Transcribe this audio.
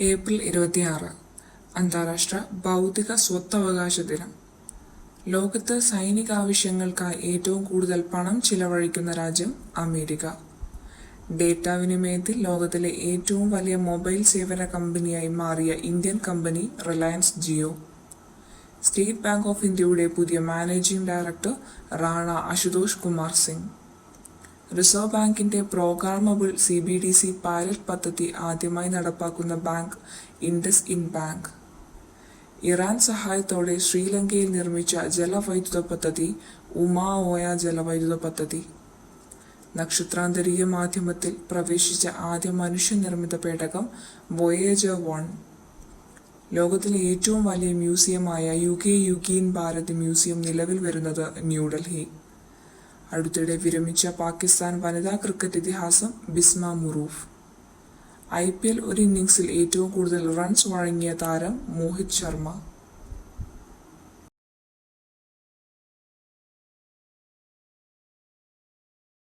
April 26 അന്താരാഷ്ട്ര ബൗദ്ധിക സ്വത്തവകാശ ദിനം. ലോകത്ത് സൈനിക ആവശ്യങ്ങൾക്കായി ഏറ്റവും കൂടുതൽ പണം ചിലവഴിക്കുന്ന രാജ്യം അമേരിക്ക. ഡേറ്റാ വിനിമയത്തിൽ ലോകത്തിലെ ഏറ്റവും വലിയ മൊബൈൽ സേവന കമ്പനിയായി മാറിയ ഇന്ത്യൻ കമ്പനി Reliance Jio. State bank of ഇന്ത്യയുടെ പുതിയ managing director Rana Ashutosh Kumar Singh. Reserve ബാങ്കിന്റെ പ്രോഗ്രാമബിൾ CBDC പൈലറ്റ് പദ്ധതി ആദ്യമായി നടപ്പാക്കുന്ന bank IndusInd bank. Iran സഹായത്തോടെ ശ്രീലങ്കയിൽ നിർമ്മിച്ച ജലവൈദ്യുത പദ്ധതി ഉമാ-ഓയ ജലവൈദ്യുത പദ്ധതി. നക്ഷത്രാന്തരീയ മാധ്യമത്തിൽ പ്രവേശിച്ച ആദ്യ മനുഷ്യനിർമ്മിത പേടകം വോയേജർ 1. ലോകത്തിലെ ഏറ്റവും വലിയ മ്യൂസിയമായ UK യുഗീൻ ഭാരത് മ്യൂസിയം നിലവിൽ വരുന്നത് ന്യൂഡൽഹി. അടുത്തിടെ വിരമിച്ച പാകിസ്ഥാൻ വനിതാ ക്രിക്കറ്റ് ഇതിഹാസം ബിസ്മ മുറൂഫ്. IPL ഒരു ഇന്നിംഗ്സിൽ ഏറ്റവും കൂടുതൽ റൺസ് വഴങ്ങിയ താരം മോഹിത് ശർമ്മ.